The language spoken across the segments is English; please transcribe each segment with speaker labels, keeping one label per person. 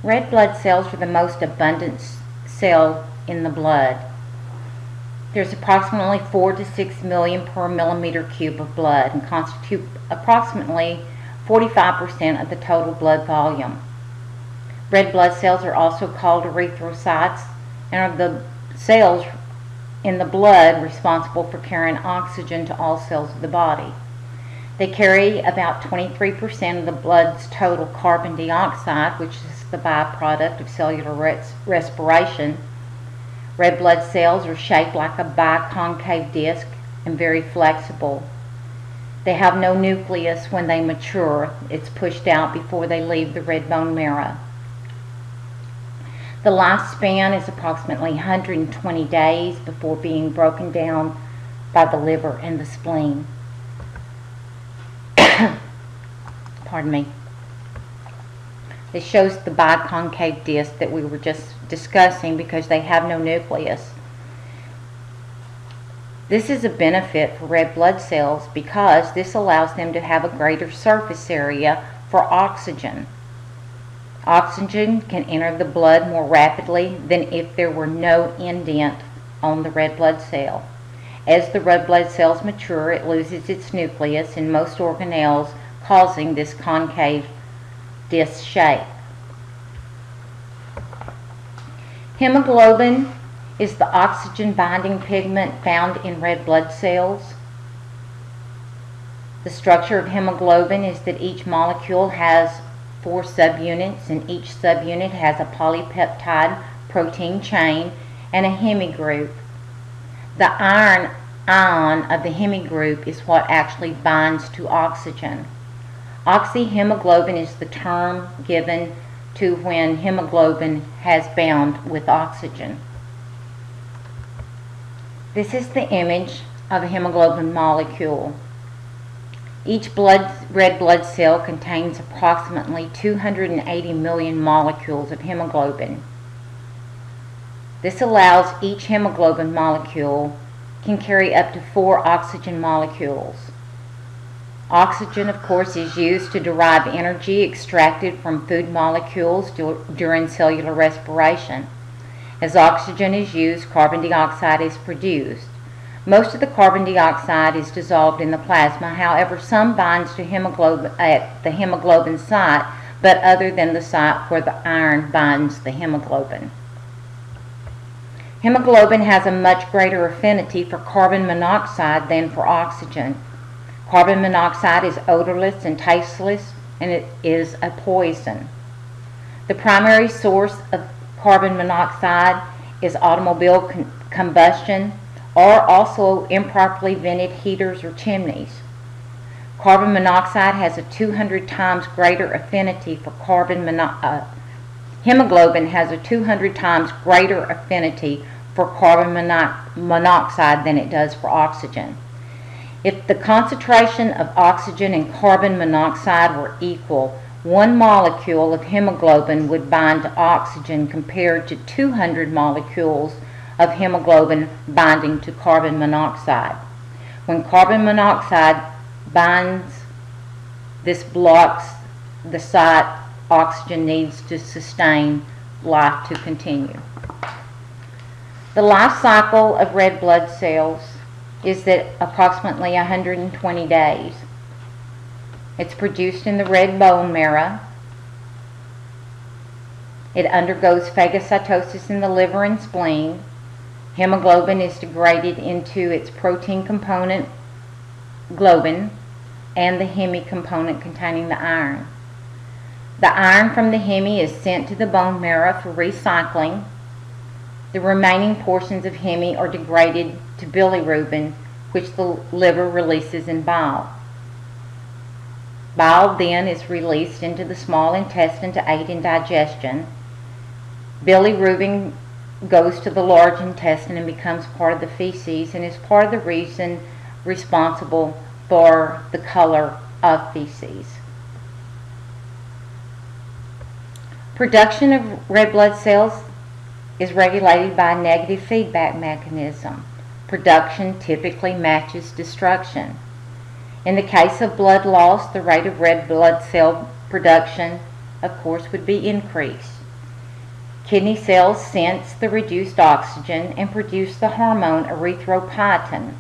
Speaker 1: Red blood cells are the most abundant cell in the blood. There's approximately 4 to 6 million per millimeter cube of blood and constitute approximately 45% of the total blood volume. Red blood cells are also called erythrocytes and are the cells in the blood responsible for carrying oxygen to all cells of the body. They carry about 23% of the blood's total carbon dioxide, which is the byproduct of cellular respiration. Red blood cells are shaped like a biconcave disc and very flexible. They have no nucleus when they mature. It's pushed out before they leave the red bone marrow. The lifespan is approximately 120 days before being broken down by the liver and the spleen. Pardon me. This shows the biconcave disc that we were just discussing because they have no nucleus. This is a benefit for red blood cells because this allows them to have a greater surface area for oxygen. Oxygen can enter the blood more rapidly than if there were no indent on the red blood cell. As the red blood cells mature, it loses its nucleus in most organelles, causing this concave disc shape. Hemoglobin is the oxygen binding pigment found in red blood cells. The structure of hemoglobin is that each molecule has 4 subunits, and each subunit has a polypeptide protein chain and a heme group. The iron ion of the heme group is what actually binds to oxygen. Oxyhemoglobin is the term given to when hemoglobin has bound with oxygen. This is the image of a hemoglobin molecule. Each red blood cell contains approximately 280 million molecules of hemoglobin. This allows each hemoglobin molecule can carry up to 4 oxygen molecules. Oxygen, of course, is used to derive energy extracted from food molecules during cellular respiration. As oxygen is used, carbon dioxide is produced. Most of the carbon dioxide is dissolved in the plasma. However, some binds to hemoglobin at the hemoglobin site, but other than the site where the iron binds the hemoglobin. Hemoglobin has a much greater affinity for carbon monoxide than for oxygen. Carbon monoxide is odorless and tasteless, and it is a poison. The primary source of carbon monoxide is automobile combustion, or also improperly vented heaters or chimneys. Carbon monoxide has a 200 times greater affinity for hemoglobin has a 200 times greater affinity for carbon monoxide than it does for oxygen. If the concentration of oxygen and carbon monoxide were equal, 1 molecule of hemoglobin would bind to oxygen compared to 200 molecules of hemoglobin binding to carbon monoxide. When carbon monoxide binds, this blocks the site oxygen needs to sustain life to continue. The life cycle of red blood cells is that approximately 120 days. It's produced in the red bone marrow. It undergoes phagocytosis in the liver and spleen. Hemoglobin is degraded into its protein component, globin, and the heme component containing the iron. The iron from the heme is sent to the bone marrow for recycling. The remaining portions of heme are degraded to bilirubin, which the liver releases in bile. Bile then is released into the small intestine to aid in digestion. Bilirubin goes to the large intestine and becomes part of the feces and is part of the reason responsible for the color of feces. Production of red blood cells is regulated by a negative feedback mechanism. Production typically matches destruction. In the case of blood loss, the rate of red blood cell production, of course, would be increased. Kidney cells sense the reduced oxygen and produce the hormone erythropoietin.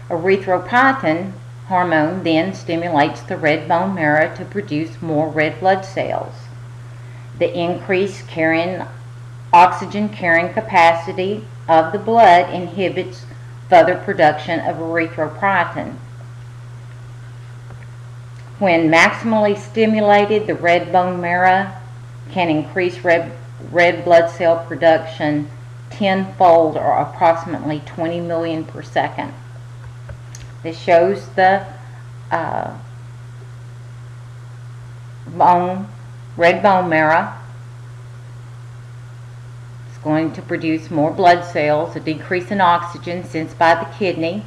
Speaker 1: Erythropoietin hormone then stimulates the red bone marrow to produce more red blood cells. The increased oxygen carrying capacity of the blood inhibits further production of erythropoietin. When maximally stimulated, the red bone marrow can increase red blood cell production tenfold, or approximately 20 million per second. This shows the red bone marrow. It's going to produce more blood cells, a decrease in oxygen sensed by the kidney.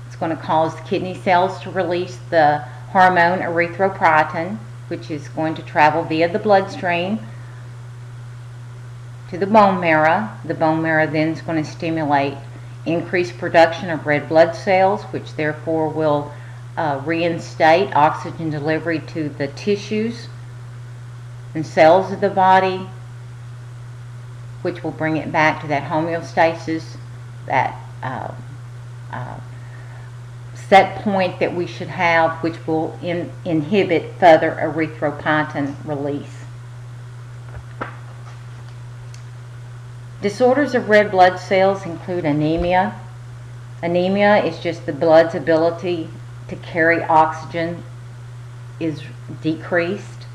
Speaker 1: It's going to cause the kidney cells to release the hormone erythropoietin, which is going to travel via the bloodstream to the bone marrow. The bone marrow then is going to stimulate increased production of red blood cells, which therefore will reinstate oxygen delivery to the tissues and cells of the body, which will bring it back to that homeostasis, that set point that we should have, which will inhibit further erythropoietin release. Disorders of red blood cells include anemia. Anemia is just the blood's ability to carry oxygen is decreased.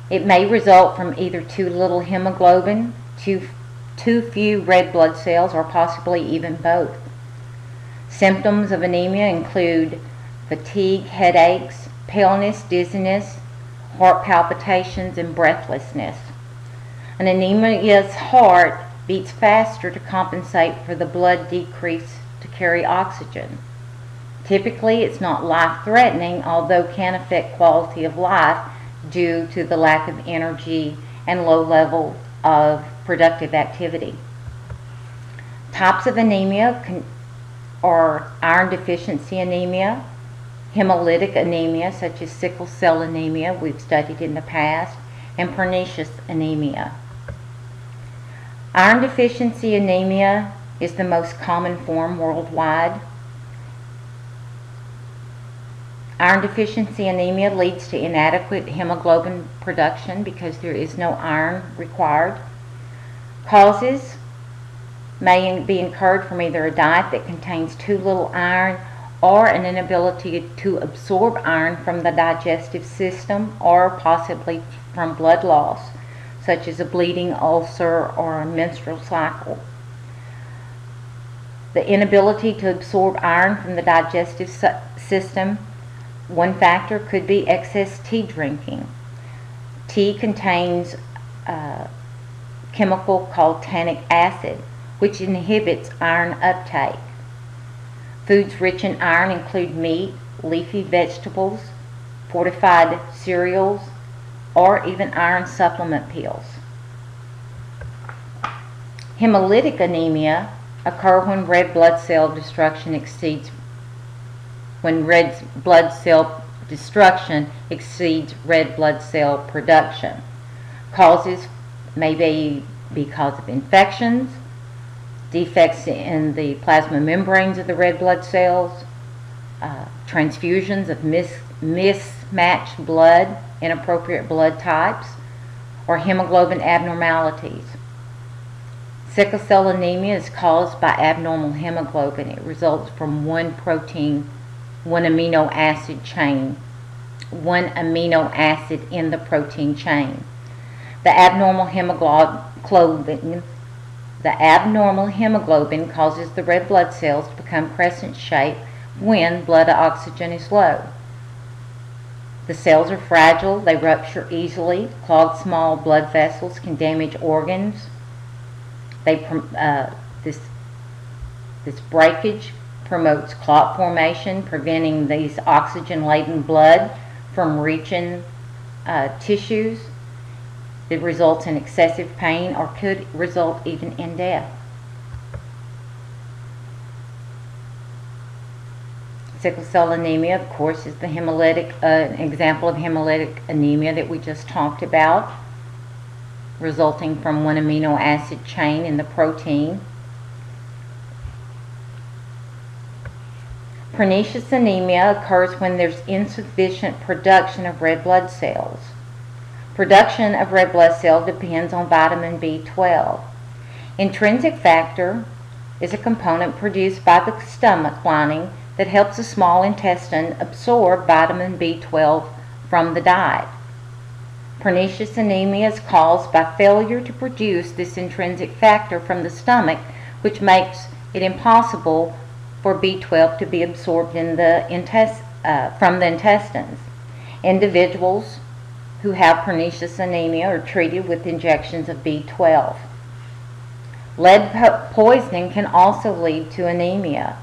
Speaker 1: It may result from either too little hemoglobin, too few red blood cells, or possibly even both. Symptoms of anemia include fatigue, headaches, paleness, dizziness, heart palpitations, and breathlessness. An anemia's heart beats faster to compensate for the blood decrease to carry oxygen. Typically, it's not life-threatening, although can affect quality of life due to the lack of energy and low level of productive activity. Types of anemia are iron deficiency anemia, hemolytic anemia such as sickle-cell anemia we've studied in the past, and pernicious anemia. Iron deficiency anemia is the most common form worldwide. Iron deficiency anemia leads to inadequate hemoglobin production because there is no iron required. Causes may be incurred from either a diet that contains too little iron or an inability to absorb iron from the digestive system, or possibly from blood loss, such as a bleeding ulcer or a menstrual cycle. The inability to absorb iron from the digestive system, one factor could be excess tea drinking. Tea contains a chemical called tannic acid, which inhibits iron uptake. Foods rich in iron include meat, leafy vegetables, fortified cereals, or even iron supplement pills. Hemolytic anemia occur when red blood cell destruction exceeds red blood cell cell production. Causes may be because of infections, defects in the plasma membranes of the red blood cells, transfusions of mismatched blood, inappropriate blood types, or hemoglobin abnormalities. Sickle-cell anemia is caused by abnormal hemoglobin. It results from one amino acid in the protein chain. The abnormal hemoglobin causes the red blood cells to become crescent-shaped when blood oxygen is low. The cells are fragile, they rupture easily, clog small blood vessels, can damage organs. This breakage promotes clot formation, preventing these oxygen-laden blood from reaching tissues. It results in excessive pain or could result even in death. Sickle cell anemia, of course, is the hemolytic, an example of hemolytic anemia that we just talked about, resulting from one amino acid chain in the protein. Pernicious anemia occurs when there's insufficient production of red blood cells. Production of red blood cells depends on vitamin B12. Intrinsic factor is a component produced by the stomach lining that helps the small intestine absorb vitamin B12 from the diet. Pernicious anemia is caused by failure to produce this intrinsic factor from the stomach, which makes it impossible for B12 to be absorbed in from the intestines. Individuals who have pernicious anemia are treated with injections of B12. Lead poisoning can also lead to anemia.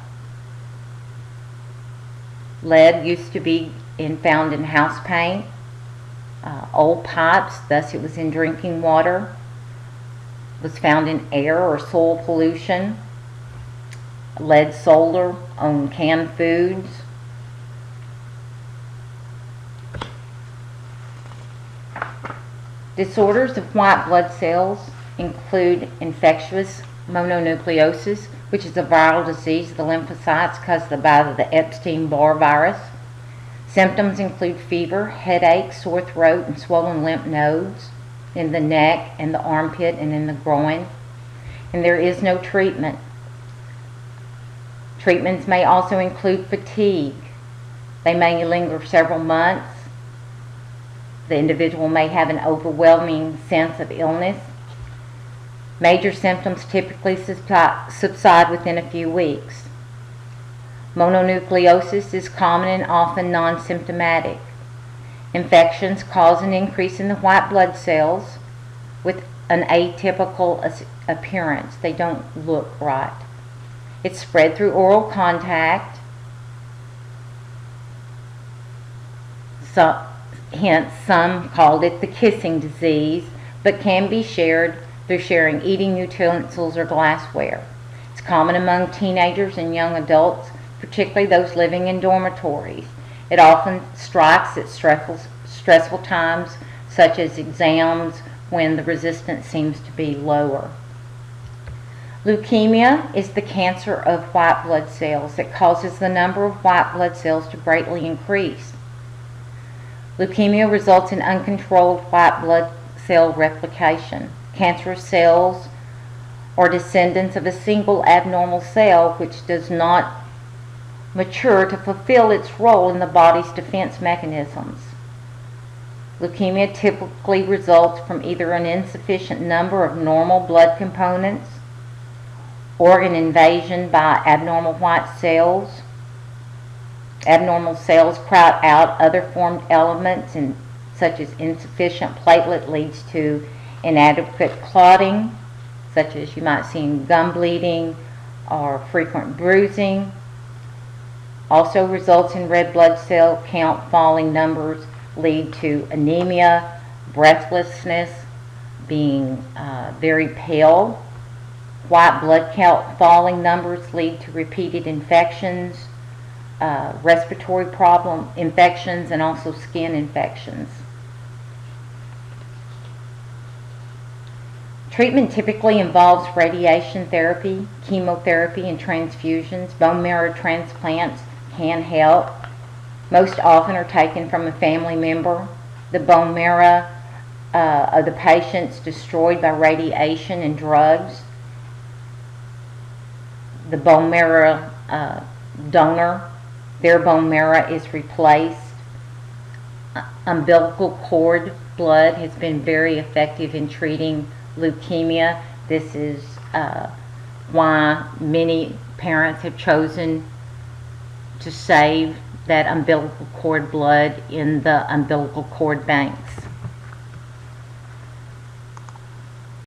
Speaker 1: Lead used to be found in house paint, old pipes, thus it was in drinking water, was found in air or soil pollution, lead solder on canned foods. Disorders of white blood cells include infectious mononucleosis, which is a viral disease of the lymphocytes caused by the Epstein-Barr virus. Symptoms include fever, headache, sore throat, and swollen lymph nodes in the neck and the armpit and in the groin. And there is no treatment. Treatments may also include fatigue. They may linger several months. The individual may have an overwhelming sense of illness. Major symptoms typically subside within a few weeks. Mononucleosis is common and often non-symptomatic. Infections cause an increase in the white blood cells with an atypical appearance. They don't look right. It's spread through oral contact, hence some called it the kissing disease, but can be shared through sharing eating utensils or glassware. It's common among teenagers and young adults, particularly those living in dormitories. It often strikes at stressful times, such as exams, when the resistance seems to be lower. Leukemia is the cancer of white blood cells that causes the number of white blood cells to greatly increase. Leukemia results in uncontrolled white blood cell replication. Cancerous cells are descendants of a single abnormal cell which does not mature to fulfill its role in the body's defense mechanisms. Leukemia typically results from either an insufficient number of normal blood components, organ invasion by abnormal white cells. Abnormal cells crowd out other formed elements, such as insufficient platelet leads to inadequate clotting, such as you might see in gum bleeding or frequent bruising. Also results in red blood cell count falling. Numbers lead to anemia, breathlessness, being very pale. White blood count falling numbers lead to repeated infections, respiratory problem infections, and also skin infections. Treatment typically involves radiation therapy, chemotherapy, and transfusions. Bone marrow transplants can help. Most often are taken from a family member. The bone marrow of the patients destroyed by radiation and drugs. The bone marrow donor, their bone marrow is replaced. Umbilical cord blood has been very effective in treating leukemia. This is why many parents have chosen to save that umbilical cord blood in the umbilical cord banks.